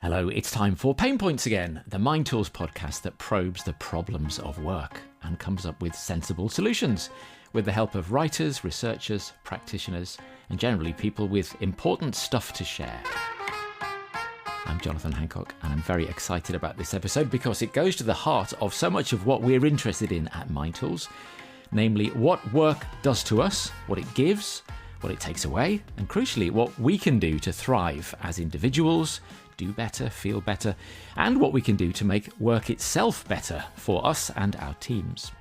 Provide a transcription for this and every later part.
Hello, it's time for Pain Points again, the Mindtools podcast that probes the problems of work and comes up with sensible solutions with the help of writers, researchers, practitioners, and generally people with important stuff to share. I'm Jonathan Hancock, and I'm very excited about this episode because it goes to the heart of so much of what we're interested in at Mindtools, namely what work does to us, what it gives, what it takes away, and crucially, what we can do to thrive as individuals, do better, feel better, and what we can do to make work itself better for us and our teams.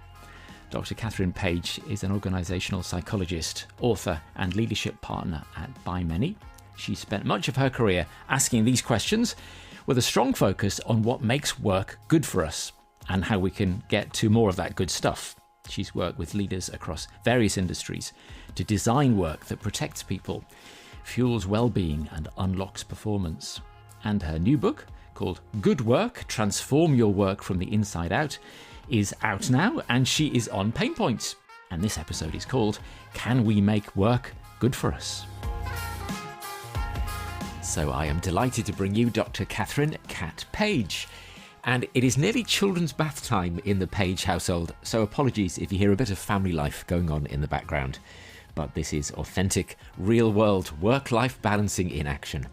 Dr Kathryn Page is an organisational psychologist, author, and leadership partner at By Many. She spent much of her career asking these questions with a strong focus on what makes work good for us and how we can get to more of that good stuff. She's worked with leaders across various industries to design work that protects people, fuels well-being, and unlocks performance. And her new book, called Good Work, Transform Your Work from the Inside Out, is out now, and she is on Pain Points. And this episode is called Can We Make Work Good for Us? So I am delighted to bring you Dr. Kathryn "Kat" Page. And it is nearly children's bath time in the Page household, so apologies if you hear a bit of family life going on in the background. But this is authentic, real-world work-life balancing in action.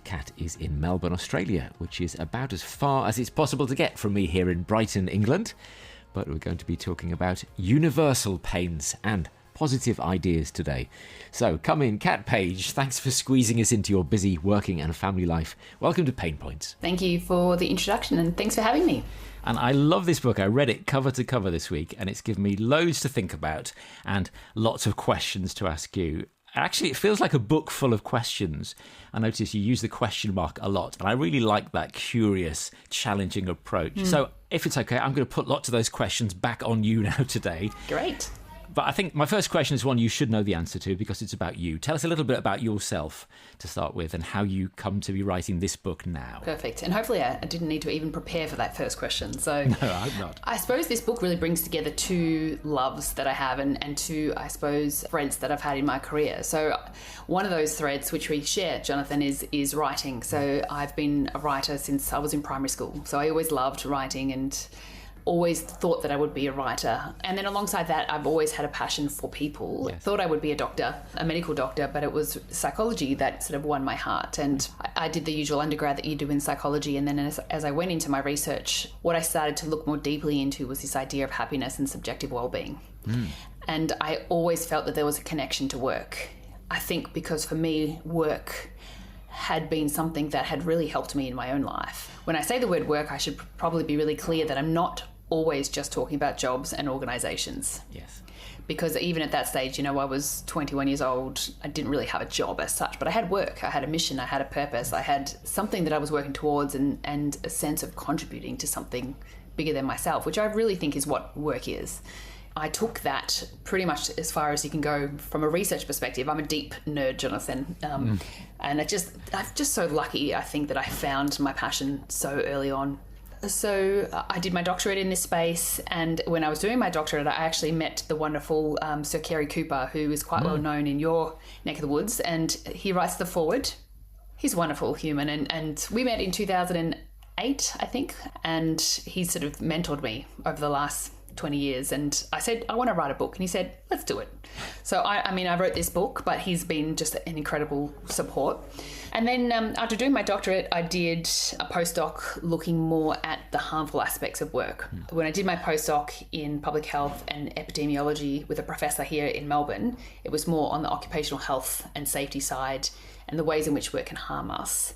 Kat is in Melbourne, Australia, which is about as far as it's possible to get from me here in Brighton, England. But we're going to be talking about universal pains and positive ideas today. So come in, Kat Page. Thanks for squeezing us into your busy working and family life. Welcome to Pain Points. Thank you for the introduction and thanks for having me. And I love this book. I read it cover to cover this week and it's given me loads to think about and lots of questions to ask you. Actually, it feels like a book full of questions. I notice you use the question mark a lot, and I really like that curious, challenging approach. So if it's okay, I'm going to put lots of those questions back on you now today. Great. But I think my first question is one you should know the answer to because it's about you. Tell us a little bit about yourself to start with and how you come to be writing this book now. Perfect. And hopefully I didn't need to even prepare for that first question. So No, I hope not. I suppose this book really brings together two loves that I have and two, I suppose, threads that I've had in my career. So one of those threads, which we share, Jonathan, is writing. So I've been a writer since I was in primary school. So I always loved writing and always thought that I would be a writer. And then alongside that, I've always had a passion for people. Yes. Thought I would be a doctor, a medical doctor, but it was psychology that sort of won my heart. And I did the usual undergrad that you do in psychology. And then as I went into my research, what I started to look more deeply into was this idea of happiness and subjective well-being. And I always felt that there was a connection to work. I think because for me, work had been something that had really helped me in my own life. When I say the word work, I should probably be really clear that I'm not always just talking about jobs and organizations. Yes. Because even at that stage, I was 21 years old. I didn't really have a job as such, but I had work. I had a mission. I had a purpose. I had something that I was working towards and a sense of contributing to something bigger than myself, which I really think is what work is. I took that pretty much as far as you can go from a research perspective. I'm a deep nerd, Jonathan. And I'm just so lucky, I think, that I found my passion so early on. So I did my doctorate in this space, and when I was doing my doctorate, I actually met the wonderful Sir Kerry Cooper, who is quite well known in your neck of the woods, and he writes the foreword. He's a wonderful human, and we met in 2008, I think, and he sort of mentored me over the last 20 years, and I said, I want to write a book, and he said, let's do it. So I wrote this book, but he's been just an incredible support. And then after doing my doctorate, I did a postdoc looking more at the harmful aspects of work. When I did my postdoc in public health and epidemiology with a professor here in Melbourne, it was more on the occupational health and safety side and the ways in which work can harm us.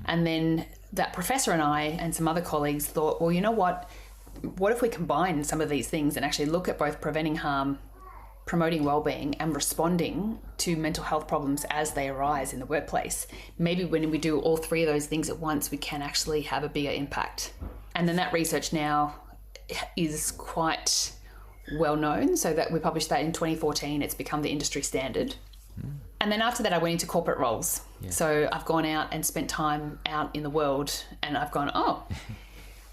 And then that professor and I and some other colleagues thought, well, you know what if we combine some of these things and actually look at both preventing harm, promoting well-being, and responding to mental health problems as they arise in the workplace? Maybe when we do all three of those things at once, we can actually have a bigger impact. And then that research now is quite well known, so that we published that in 2014. It's become the industry standard. And then after that, I went into corporate roles. Yeah. So I've gone out and spent time out in the world, and I've gone,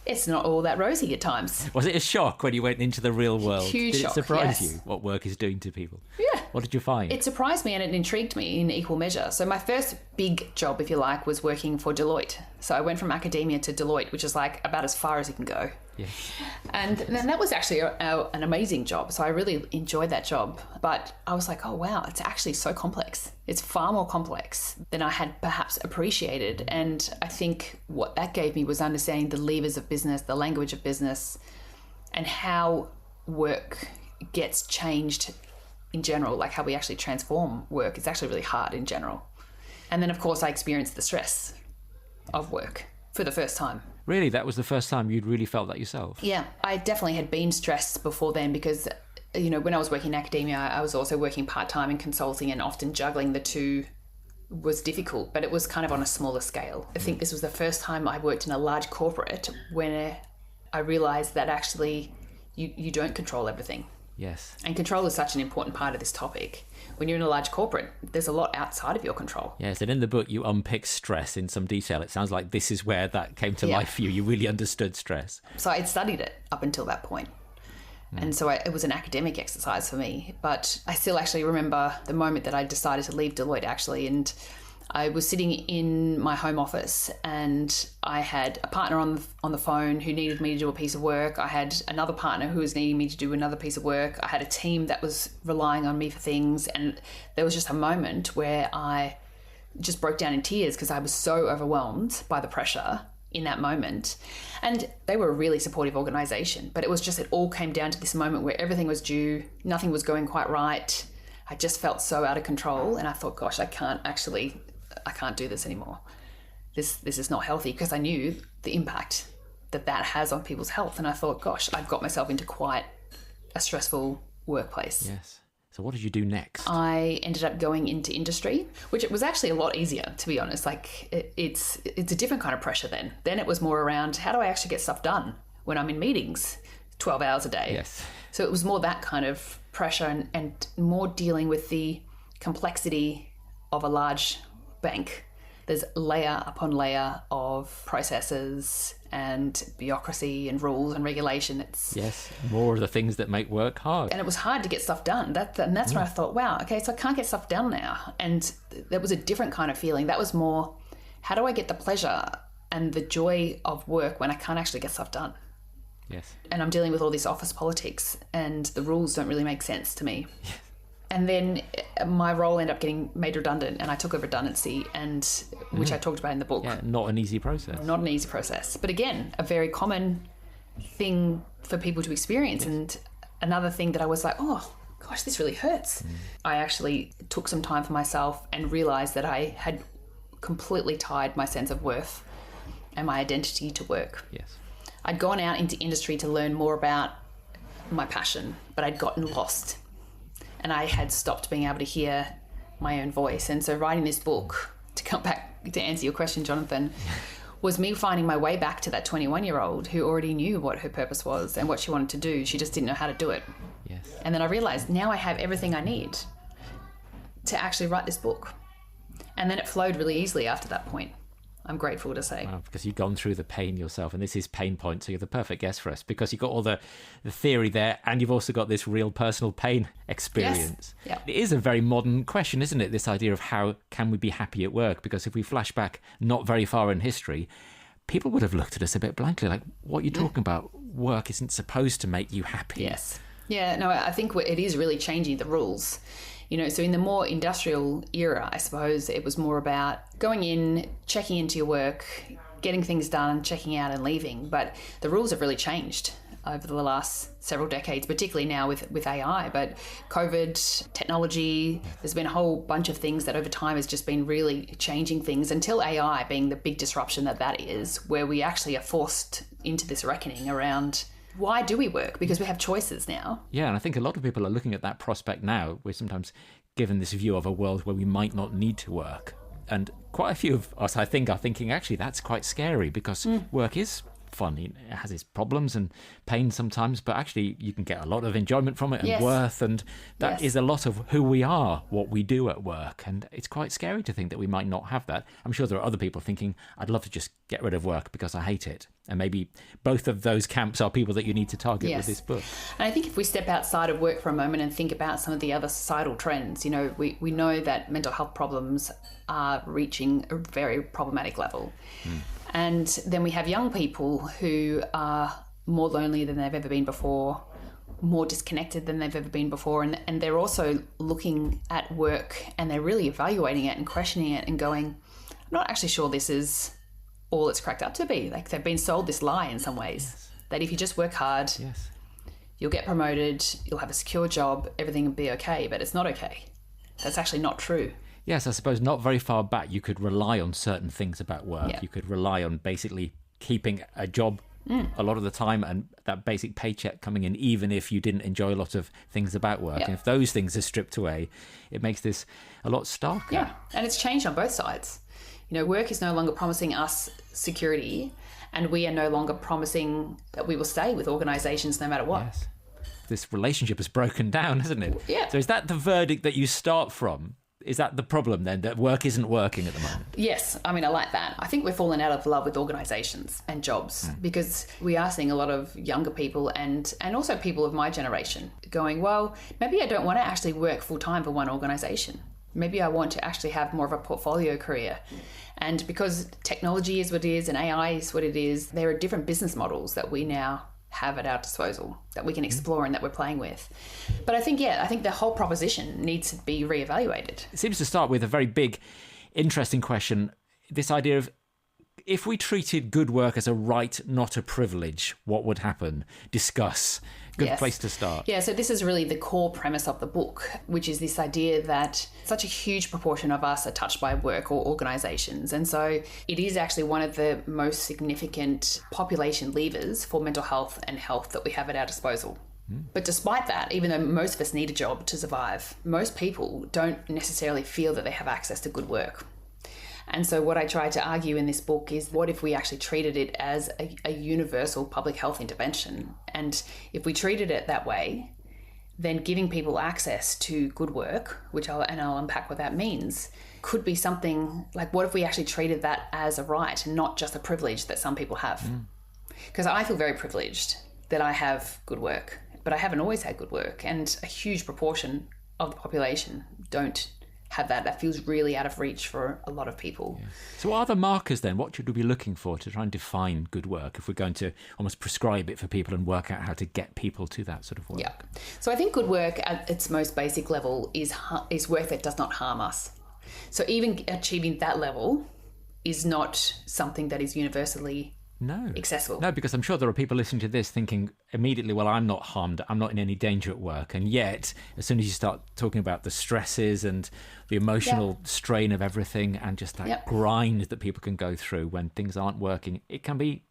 it's not all that rosy at times. Was it a shock when you went into the real world? Huge Did shock, it surprise yes. you what work is doing to people? Yeah. What did you find? It surprised me and it intrigued me in equal measure. So my first big job, if you like, was working for Deloitte. So I went from academia to Deloitte, which is like about as far as you can go. Yeah. And then that was actually an amazing job. So I really enjoyed that job. But I was like, oh, wow, it's actually so complex. It's far more complex than I had perhaps appreciated. And I think what that gave me was understanding the levers of business, the language of business, and how work gets changed in general, like how we actually transform work. It's actually really hard in general. And then, of course, I experienced the stress of work for the first time. Really? That was the first time you'd really felt that yourself? Yeah, I definitely had been stressed before then because, you know, when I was working in academia, I was also working part-time in consulting, and often juggling the two was difficult, but it was kind of on a smaller scale. I think this was the first time I worked in a large corporate when I realised that actually you don't control everything. Yes. And control is such an important part of this topic. When you're in a large corporate, there's a lot outside of your control. Yes, and in the book you unpick stress in some detail. It sounds like this is where that came to life for you. You really understood stress. So I'd studied it up until that point. And so it was an academic exercise for me. But I still actually remember the moment that I decided to leave Deloitte, actually. And I was sitting in my home office and I had a partner on the phone who needed me to do a piece of work. I had another partner who was needing me to do another piece of work. I had a team that was relying on me for things. And there was just a moment where I just broke down in tears because I was so overwhelmed by the pressure in that moment. And they were a really supportive organisation, but it was just, it all came down to this moment where everything was due, nothing was going quite right. I just felt so out of control, and I thought, gosh, I can't do this anymore. This is not healthy, because I knew the impact that has on people's health. And I thought, gosh, I've got myself into quite a stressful workplace. Yes. So what did you do next? I ended up going into industry, which it was actually a lot easier, to be honest. Like it's a different kind of pressure then. Then it was more around, how do I actually get stuff done when I'm in meetings 12 hours a day? Yes. So it was more that kind of pressure and more dealing with the complexity of a large bank. There's layer upon layer of processes and bureaucracy and rules and regulation. Yes, more of the things that make work hard. And it was hard to get stuff done. That's when I thought, wow, okay, so I can't get stuff done now. And that was a different kind of feeling. That was more, how do I get the pleasure and the joy of work when I can't actually get stuff done? Yes. And I'm dealing with all this office politics and the rules don't really make sense to me. Yes. And then my role ended up getting made redundant, and I took a redundancy, which I talked about in the book. Yeah, not an easy process. Not an easy process. But again, a very common thing for people to experience. Yes. And another thing that I was like, oh, gosh, this really hurts. I actually took some time for myself and realised that I had completely tied my sense of worth and my identity to work. Yes. I'd gone out into industry to learn more about my passion, but I'd gotten lost. And I had stopped being able to hear my own voice. And so writing this book, to come back to answer your question, Jonathan, was me finding my way back to that 21-year-old who already knew what her purpose was and what she wanted to do. She just didn't know how to do it. Yes. And then I realised now I have everything I need to actually write this book. And then it flowed really easily after that point, I'm grateful to say. Wow, because you've gone through the pain yourself, and this is Pain Point, so you're the perfect guest for us, because you've got all the theory there, and you've also got this real personal pain experience. Yes. Yeah. It is a very modern question, isn't it, this idea of how can we be happy at work? Because if we flash back not very far in history, people would have looked at us a bit blankly, like, what are you talking about? Work isn't supposed to make you happy. Yes. Yeah, no, I think it is really changing the rules. You know, so in the more industrial era, I suppose it was more about going in, checking into your work, getting things done, checking out and leaving. But the rules have really changed over the last several decades, particularly now with AI. But COVID, technology, there's been a whole bunch of things that over time has just been really changing things, until AI being the big disruption that is, where we actually are forced into this reckoning around, why do we work? Because we have choices now. Yeah, and I think a lot of people are looking at that prospect now. We're sometimes given this view of a world where we might not need to work. And quite a few of us, I think, are thinking, actually, that's quite scary, because work is fun. It has its problems and pain sometimes, but actually you can get a lot of enjoyment from it and Yes. worth, and that Yes. is a lot of who we are, what we do at work. And it's quite scary to think that we might not have that. I'm sure there are other people thinking, I'd love to just get rid of work because I hate it. And maybe both of those camps are people that you need to target Yes. with this book. And I think if we step outside of work for a moment and think about some of the other societal trends, you know, we know that mental health problems are reaching a very problematic level. And then we have young people who are more lonely than they've ever been before, more disconnected than they've ever been before. And they're also looking at work and they're really evaluating it and questioning it and going, I'm not actually sure this is all it's cracked up to be. Like, they've been sold this lie in some ways, that if you just work hard, Yes. you'll get promoted, you'll have a secure job, everything will be okay, but it's not okay. That's actually not true. Yes, I suppose not very far back, you could rely on certain things about work. Yeah. You could rely on basically keeping a job a lot of the time and that basic paycheck coming in, even if you didn't enjoy a lot of things about work. Yeah. And if those things are stripped away, it makes this a lot starker. Yeah, and it's changed on both sides. You know, work is no longer promising us security, and we are no longer promising that we will stay with organisations no matter what. Yes. This relationship has broken down, hasn't it? Yeah. So is that the verdict that you start from? Is that the problem then, that work isn't working at the moment? Yes, I mean, I like that. I think we've fallen out of love with organisations and jobs because we are seeing a lot of younger people and also people of my generation going, well, maybe I don't want to actually work full-time for one organisation. Maybe I want to actually have more of a portfolio career. And because technology is what it is and AI is what it is, there are different business models that we now have at our disposal that we can explore and that we're playing with. But I think the whole proposition needs to be reevaluated. It seems to start with a very big, interesting question. This idea of, if we treated good work as a right, not a privilege, what would happen? Discuss. Good Yes. place to start. Yeah, so this is really the core premise of the book, which is this idea that such a huge proportion of us are touched by work or organisations. And so it is actually one of the most significant population levers for mental health and health that we have at our disposal. But despite that, even though most of us need a job to survive, most people don't necessarily feel that they have access to good work. And so what I try to argue in this book is, what if we actually treated it as a universal public health intervention? And if we treated it that way, then giving people access to good work, I'll unpack what that means, could be something like, what if we actually treated that as a right and not just a privilege that some people have? Because I feel very privileged that I have good work, but I haven't always had good work. And a huge proportion of the population don't have that. That feels really out of reach for a lot of people. Yeah. So what are the markers then? What should we be looking for to try and define good work, if we're going to almost prescribe it for people and work out how to get people to that sort of work? Yeah. So I think good work at its most basic level is work that does not harm us. So even achieving that level is not something that is universally accessible. No, because I'm sure there are people listening to this thinking immediately, well, I'm not harmed, I'm not in any danger at work. And yet, as soon as you start talking about the stresses and the emotional strain of everything and just that grind that people can go through when things aren't working, it can be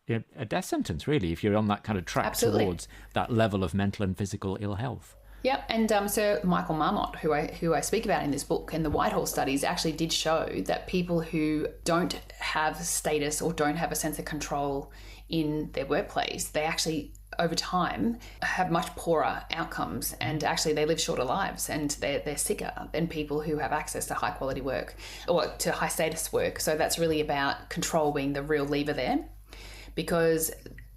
a death sentence, really, if you're on that kind of track towards that level of mental and physical ill health. Yep, and so Michael Marmot, who I speak about in this book, and the Whitehall studies actually did show that people who don't have status or don't have a sense of control in their workplace, they actually, over time, have much poorer outcomes, and actually they live shorter lives, and they're sicker than people who have access to high quality work or to high status work. So that's really about control being the real lever there, because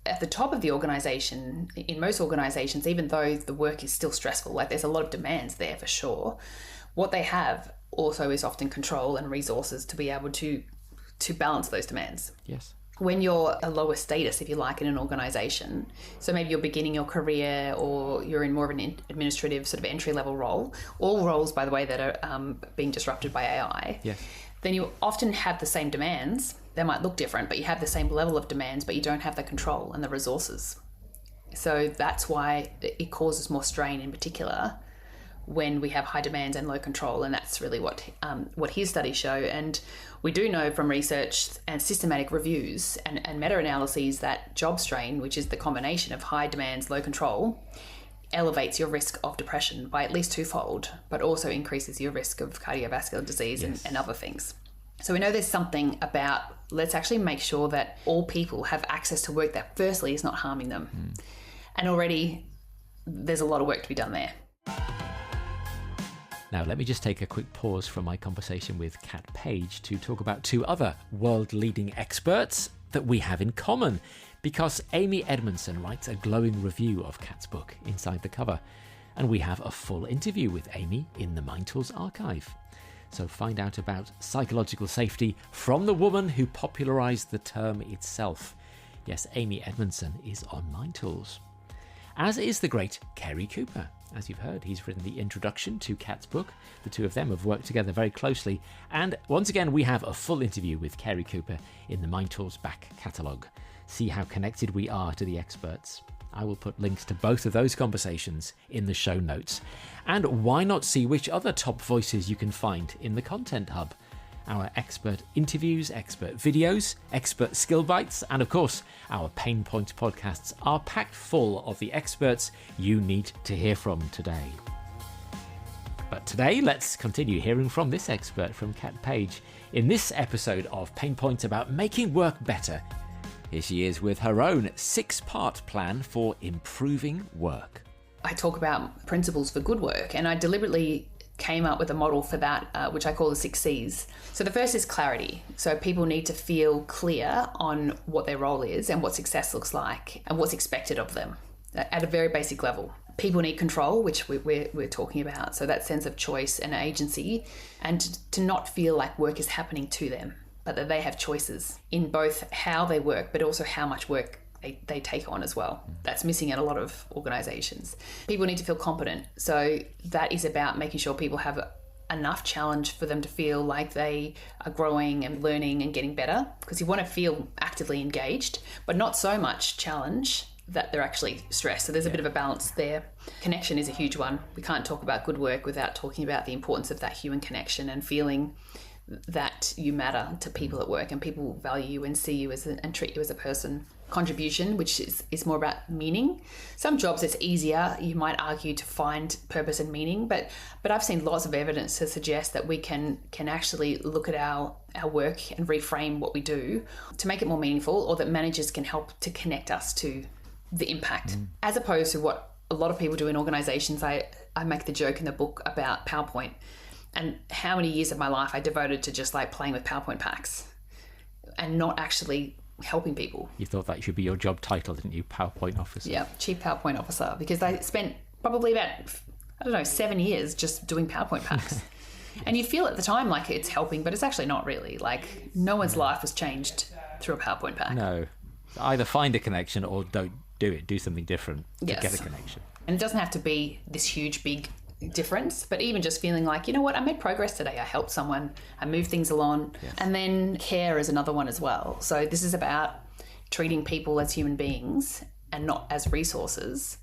at the top of the organisation, in most organisations, even though the work is still stressful, like there's a lot of demands there for sure, what they have also is often control and resources to be able to balance those demands. Yes. When you're a lower status, if you like, in an organisation, so maybe you're beginning your career or you're in more of an administrative sort of entry-level role, all roles, by the way, that are being disrupted by AI, then you often have the same demands. They might look different, but you have the same level of demands, but you don't have the control and the resources. So that's why it causes more strain in particular when we have high demands and low control. And that's really what his studies show. And we do know from research and systematic reviews and meta-analyses that job strain, which is the combination of high demands, low control, elevates your risk of depression by at least twofold, but also increases your risk of cardiovascular disease and other things. So we know there's something about let's actually make sure that all people have access to work that firstly is not harming them. And already there's a lot of work to be done there. Now, let me just take a quick pause from my conversation with Kat Page to talk about two other world-leading experts that we have in common, because Amy Edmondson writes a glowing review of Kat's book, Inside the Cover, and we have a full interview with Amy in the Mindtools archive. So find out about psychological safety from the woman who popularised the term itself. Yes, Amy Edmondson is on Mindtools. As is the great Kerry Cooper. As you've heard, he's written the introduction to Kat's book. The two of them have worked together very closely. And once again, we have a full interview with Kerry Cooper in the Mindtools back catalogue. See how connected we are to the experts. I will put links to both of those conversations in the show notes. And why not see which other top voices you can find in the Content Hub? Our expert interviews, expert videos, expert skill bites, and of course, our Pain Point podcasts are packed full of the experts you need to hear from today. But today, let's continue hearing from this expert, from Kat Page, in this episode of Pain Point about making work better. Here she is with her own 6-part plan for improving work. I talk about principles for good work, and I deliberately came up with a model for that, which I call the 6 C's. So the first is clarity. So people need to feel clear on what their role is and what success looks like and what's expected of them at a very basic level. People need control, which we're talking about. So that sense of choice and agency, and to not feel like work is happening to them, but that they have choices in both how they work, but also how much work they take on as well. That's missing in a lot of organisations. People need to feel competent. So that is about making sure people have enough challenge for them to feel like they are growing and learning and getting better, because you want to feel actively engaged, but not so much challenge that they're actually stressed. So there's a bit of a balance there. Connection is a huge one. We can't talk about good work without talking about the importance of that human connection and feeling that you matter to people at work and people value you and see you and treat you as a person. Contribution, which is more about meaning. Some jobs it's easier, you might argue, to find purpose and meaning, but I've seen lots of evidence to suggest that we can actually look at our work and reframe what we do to make it more meaningful, or that managers can help to connect us to the impact, as opposed to what a lot of people do in organizations. I make the joke in the book about PowerPoint and how many years of my life I devoted to just like playing with PowerPoint packs and not actually helping people. You thought that should be your job title, didn't you? PowerPoint officer. Yeah, chief PowerPoint officer, because I spent probably about 7 years just doing PowerPoint packs. And you feel at the time like it's helping, but it's actually not really. Like, no one's life was changed through a PowerPoint pack. No. Either find a connection or don't do it. Do something different to get a connection. And it doesn't have to be this huge, big difference, but even just feeling like, you know what, I made progress today, I helped someone, I moved things along. And then care is another one as well. So this is about treating people as human beings and not as resources.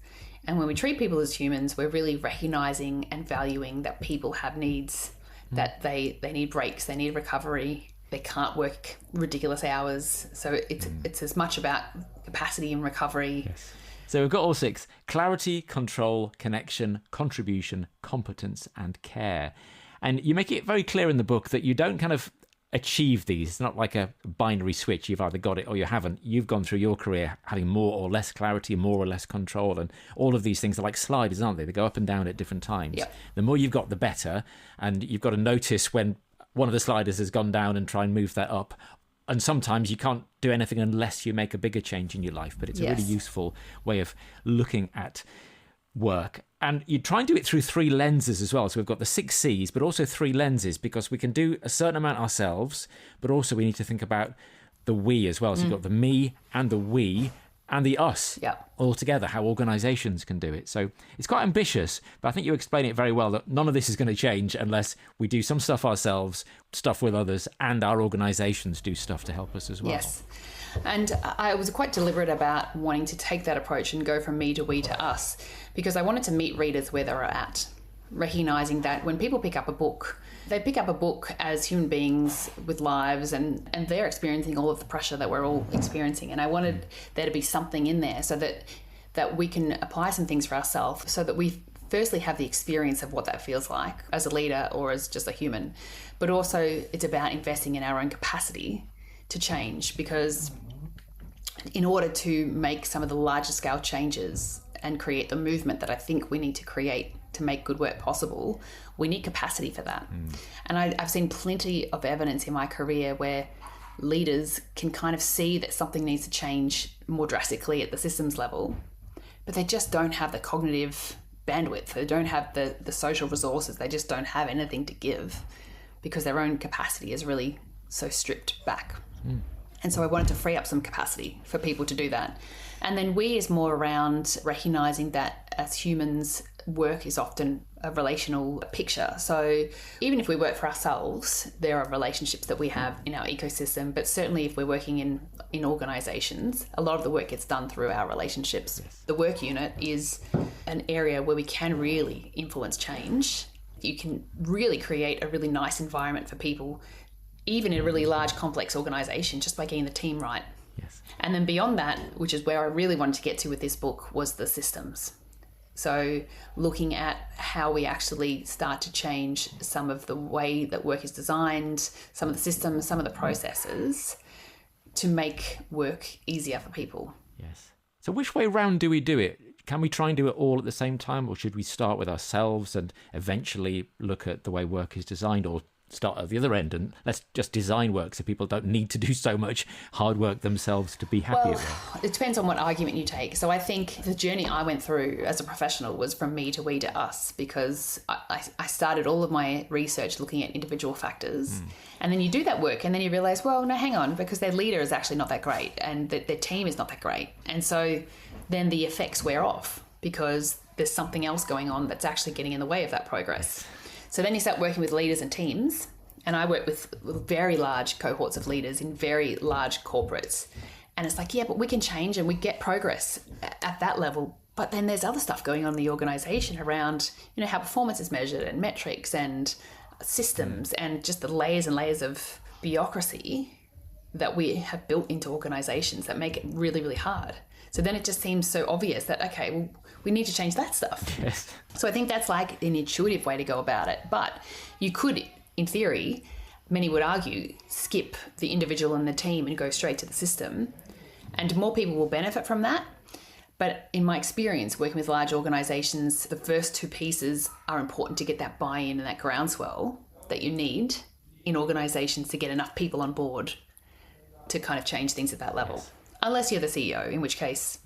And when we treat people as humans, we're really recognizing and valuing that people have needs, that they need breaks, they need recovery, they can't work ridiculous hours. So it's as much about capacity and recovery. Yes. So we've got all 6: clarity, control, connection, contribution, competence, and care. And you make it very clear in the book that you don't kind of achieve these. It's not like a binary switch. You've either got it or you haven't. You've gone through your career having more or less clarity, more or less control. And all of these things are like sliders, aren't they? They go up and down at different times. Yep. The more you've got, the better. And you've got to notice when one of the sliders has gone down and try and move that up. And sometimes you can't do anything unless you make a bigger change in your life. But it's a really useful way of looking at work. And you try and do it through 3 lenses as well. So we've got the 6 C's, but also 3 lenses, because we can do a certain amount ourselves, but also we need to think about the we as well. So you've got the me and the we and the us all together, how organisations can do it. So it's quite ambitious, but I think you explain it very well, that none of this is going to change unless we do some stuff ourselves, stuff with others, and our organisations do stuff to help us as well. Yes. And I was quite deliberate about wanting to take that approach and go from me to we to us, because I wanted to meet readers where they were at, recognising that when people pick up a book, they pick up a book as human beings with lives, and they're experiencing all of the pressure that we're all experiencing. And I wanted there to be something in there so that we can apply some things for ourselves, so that we firstly have the experience of what that feels like as a leader or as just a human. But also it's about investing in our own capacity to change, because in order to make some of the larger scale changes and create the movement that I think we need to create to make good work possible, we need capacity for that. And I've seen plenty of evidence in my career where leaders can kind of see that something needs to change more drastically at the systems level, but they just don't have the cognitive bandwidth. They don't have the social resources. They just don't have anything to give because their own capacity is really so stripped back. And so I wanted to free up some capacity for people to do that. And then we is more around recognizing that as humans, work is often a relational picture. So even if we work for ourselves, there are relationships that we have in our ecosystem, but certainly if we're working in organizations, a lot of the work gets done through our relationships. Yes. The work unit is an area where we can really influence change. You can really create a really nice environment for people, even in a really large, complex organization, just by getting the team right. Yes. And then beyond that, which is where I really wanted to get to with this book, was the systems. So looking at how we actually start to change some of the way that work is designed, some of the systems, some of the processes to make work easier for people. Yes. So which way round do we do it? Can we try and do it all at the same time, or should we start with ourselves and eventually look at the way work is designed, or start at the other end and let's just design work so people don't need to do so much hard work themselves to be happy at work? It depends on what argument you take. So I think the journey I went through as a professional was from me to we to us, because I started all of my research looking at individual factors. And then you do that work and then you realize, well, no, hang on, because their leader is actually not that great and their team is not that great. And so then the effects wear off because there's something else going on that's actually getting in the way of that progress. So then you start working with leaders and teams, and I work with very large cohorts of leaders in very large corporates. And it's like, yeah, but we can change and we get progress at that level. But then there's other stuff going on in the organization around, how performance is measured and metrics and systems and just the layers and layers of bureaucracy that we have built into organizations that make it really, really hard. So then it just seems so obvious that, okay, well, we need to change that stuff. Yes. So I think that's like an intuitive way to go about it. But you could, in theory, many would argue, skip the individual and the team and go straight to the system. And more people will benefit from that. But in my experience, working with large organizations, the first two pieces are important to get that buy-in and that groundswell that you need in organizations to get enough people on board to kind of change things at that level. Yes. Unless you're the CEO, in which case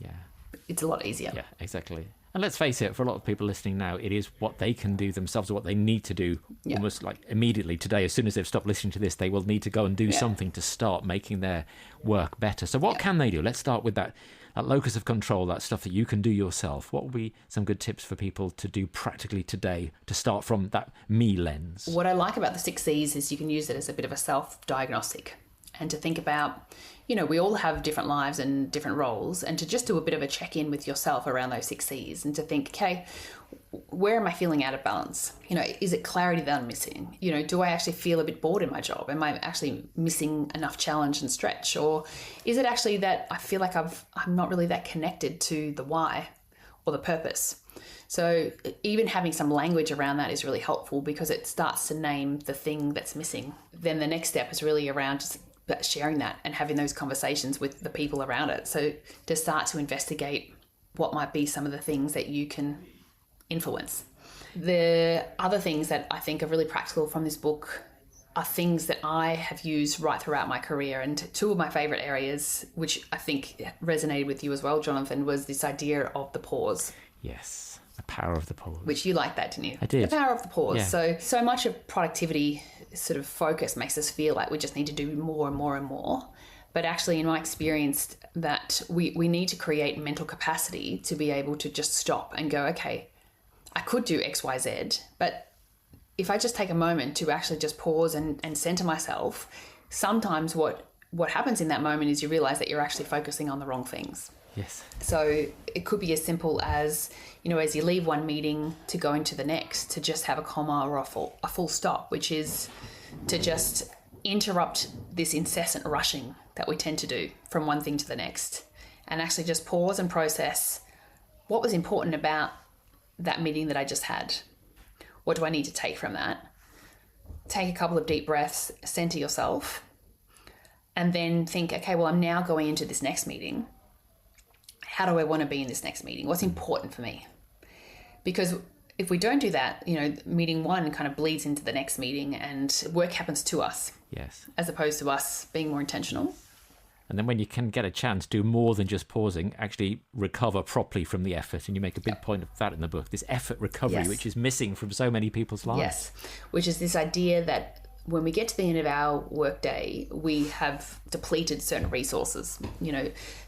it's a lot easier. Yeah, exactly. And let's face it, for a lot of people listening now, it is what they can do themselves, or what they need to do almost like immediately today. As soon as they've stopped listening to this, they will need to go and do something to start making their work better. So what can they do? Let's start with that locus of control, that stuff that you can do yourself. What would be some good tips for people to do practically today to start from that me lens? What I like about the 6 C's is you can use it as a bit of a self-diagnostic, and to think about, we all have different lives and different roles, and to just do a bit of a check-in with yourself around those 6 C's and to think, okay, where am I feeling out of balance? Is it clarity that I'm missing? Do I actually feel a bit bored in my job? Am I actually missing enough challenge and stretch? Or is it actually that I feel like I'm not really that connected to the why or the purpose? So even having some language around that is really helpful, because it starts to name the thing that's missing. Then the next step is really around just sharing that and having those conversations with the people around it. So to start to investigate what might be some of the things that you can influence. The other things that I think are really practical from this book are things that I have used right throughout my career. And two of my favorite areas, which I think resonated with you as well, Jonathan, was this idea of the pause. Yes, the power of the pause. Which you liked that, didn't you? I did. The power of the pause. Yeah. So much of productivity sort of focus makes us feel like we just need to do more and more and more. But actually, in my experience, that we need to create mental capacity to be able to just stop and go, okay, I could do X, Y, Z, but if I just take a moment to actually just pause and center myself, sometimes what happens in that moment is you realize that you're actually focusing on the wrong things. Yes. So it could be as simple as, as you leave one meeting to go into the next, to just have a comma or a full stop, which is to just interrupt this incessant rushing that we tend to do from one thing to the next, and actually just pause and process what was important about that meeting that I just had. What do I need to take from that? Take a couple of deep breaths, center yourself, and then think, okay, well, I'm now going into this next meeting. How do I want to be in this next meeting? What's important for me? Because if we don't do that, meeting one kind of bleeds into the next meeting and work happens to us. Yes. As opposed to us being more intentional. And then when you can get a chance, do more than just pausing, actually recover properly from the effort. And you make a big point of that in the book, this effort recovery, which is missing from so many people's lives. Yes, which is this idea that when we get to the end of our workday, we have depleted certain resources,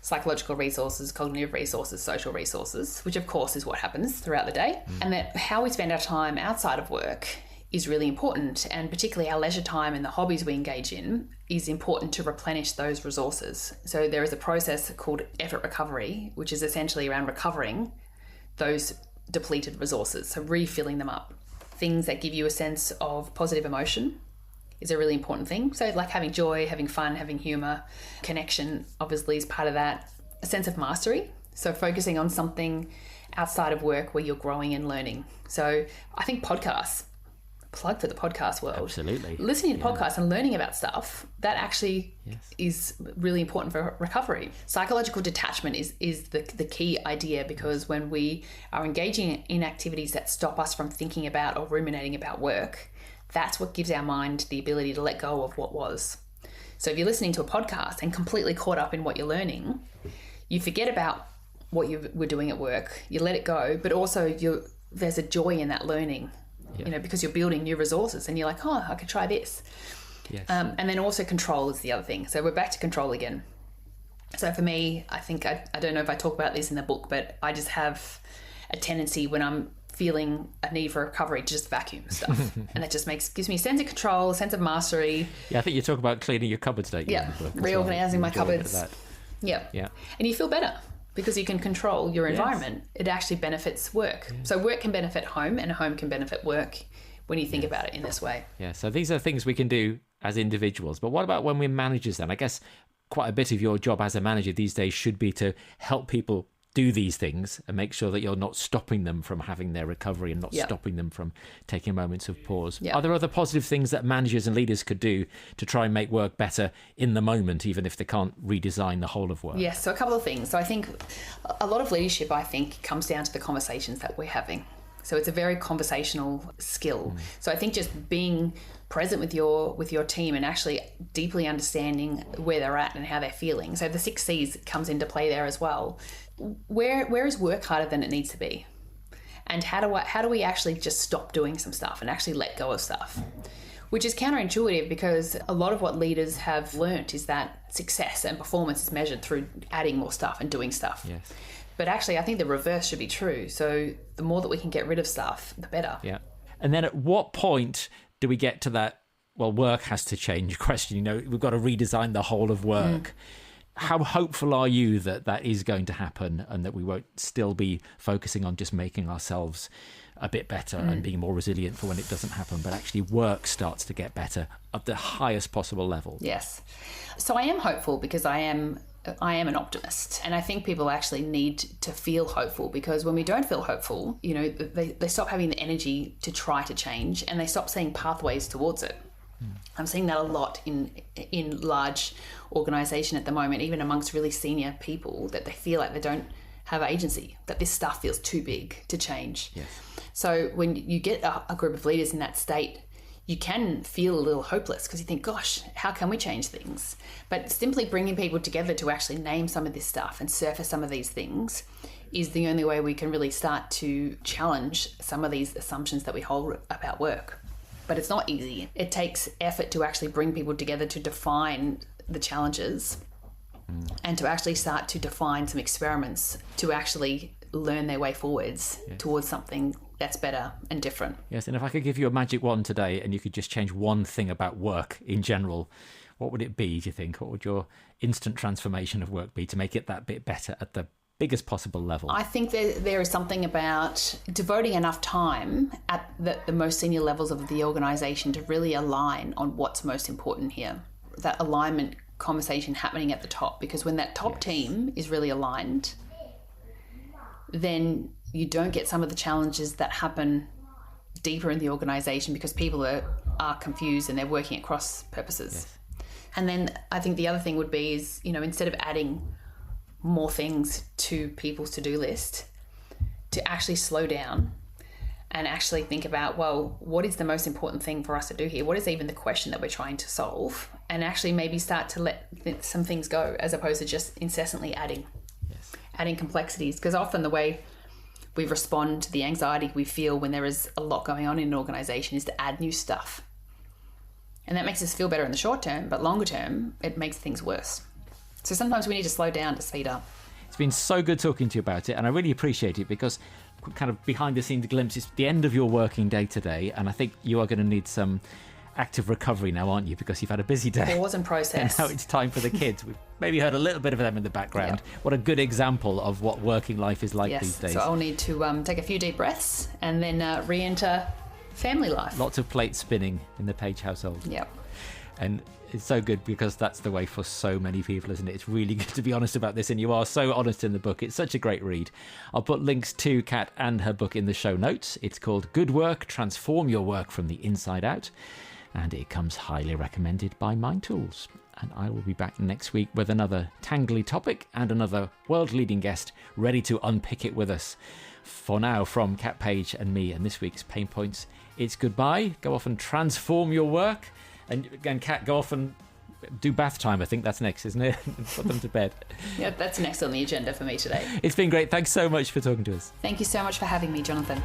psychological resources, cognitive resources, social resources, which of course is what happens throughout the day. And that how we spend our time outside of work is really important, and particularly our leisure time and the hobbies we engage in is important to replenish those resources. So there is a process called effort recovery, which is essentially around recovering those depleted resources, so refilling them up. Things that give you a sense of positive emotion is a really important thing. So like having joy, having fun, having humor, connection obviously is part of that. A sense of mastery, so focusing on something outside of work where you're growing and learning. So I think podcasts, plug for the podcast world. Absolutely. Listening to podcasts and learning about stuff, that actually is really important for recovery. Psychological detachment is the key idea, because when we are engaging in activities that stop us from thinking about or ruminating about work, that's what gives our mind the ability to let go of what was. So if you're listening to a podcast and completely caught up in what you're learning, you forget about what you were doing at work, you let it go, but also there's a joy in that learning. Because you're building new resources and you're like, oh, I could try this. Yes. And then also control is the other thing. So we're back to control again. So for me, I think, I don't know if I talk about this in the book, but I just have a tendency when I'm feeling a need for recovery to just vacuum stuff. And that just gives me a sense of control, a sense of mastery. Yeah, I think you talk about cleaning your cupboards, don't you? Yeah, reorganizing my cupboards. Yeah. And you feel better. Because you can control your environment, it actually benefits work. So work can benefit home and home can benefit work when you think about it in this way. Yeah, so these are things we can do as individuals. But what about when we're managers then? I guess quite a bit of your job as a manager these days should be to help people do these things and make sure that you're not stopping them from having their recovery and not stopping them from taking moments of pause. Are there other positive things that managers and leaders could do to try and make work better in the moment, even if they can't redesign the whole of work? Yes, so a couple of things. So I think a lot of leadership, comes down to the conversations that we're having. So it's a very conversational skill. So I think just being present with your team and actually deeply understanding where they're at and how they're feeling. So the 6 C's comes into play there as well. Where is work harder than it needs to be? And how do we actually just stop doing some stuff and actually let go of stuff? Which is counterintuitive, because a lot of what leaders have learnt is that success and performance is measured through adding more stuff and doing stuff. Yes. But actually, I think the reverse should be true. So the more that we can get rid of stuff, the better. Yeah. And then at what point do we get to that, well, work has to change question? We've got to redesign the whole of work. How hopeful are you that that is going to happen and that we won't still be focusing on just making ourselves a bit better and being more resilient for when it doesn't happen, but actually work starts to get better at the highest possible level? Yes. So I am hopeful, because I am an optimist, and I think people actually need to feel hopeful, because when we don't feel hopeful, they stop having the energy to try to change, and they stop seeing pathways towards it. I'm seeing that a lot in large organisation at the moment, even amongst really senior people, that they feel like they don't have agency, that this stuff feels too big to change. Yes. So when you get a group of leaders in that state, you can feel a little hopeless, because you think, gosh, how can we change things? But simply bringing people together to actually name some of this stuff and surface some of these things is the only way we can really start to challenge some of these assumptions that we hold about work. But it's not easy. It takes effort to actually bring people together to define the challenges and to actually start to define some experiments to actually learn their way forwards towards something that's better and different. Yes, and if I could give you a magic wand today and you could just change one thing about work in general, what would it be, do you think? What would your instant transformation of work be to make it that bit better at the biggest possible level? I think there is something about devoting enough time at the most senior levels of the organisation to really align on what's most important here. That alignment conversation happening at the top, because when that top team is really aligned, then you don't get some of the challenges that happen deeper in the organisation, because people are confused and they're working at cross purposes. And then I think the other thing would be is, instead of adding more things to people's to-do list, to actually slow down and actually think about, well, what is the most important thing for us to do here? What is even the question that we're trying to solve? And actually maybe start to let some things go, as opposed to just incessantly adding complexities. Because often the way we respond to the anxiety we feel when there is a lot going on in an organization is to add new stuff. And that makes us feel better in the short term, but longer term, it makes things worse. So sometimes we need to slow down to speed up. It's been so good talking to you about it, and I really appreciate it, because kind of behind the scenes glimpse, it's the end of your working day today, and I think you are going to need some active recovery now, aren't you? Because you've had a busy day. Pause and process. And now it's time for the kids. We've maybe heard a little bit of them in the background. Yep. What a good example of what working life is like these days. So I'll need to take a few deep breaths and then re-enter family life. Lots of plates spinning in the Page household. Yep. And it's so good, because that's the way for so many people, isn't it? It's really good to be honest about this, and you are so honest in the book. It's such a great read. I'll put links to Kat and her book in the show notes. It's called Good Work, Transform Your Work from the Inside Out, and it comes highly recommended by Mindtools. And I will be back next week with another tangly topic and another world-leading guest ready to unpick it with us. For now, from Kat Page and me and this week's Pain Points, it's goodbye. Go off and transform your work. And again, Kat, go off and do bath time. I think that's next, isn't it? Put them to bed. Yeah, that's next on the agenda for me today. It's been great. Thanks so much for talking to us. Thank you so much for having me, Jonathan.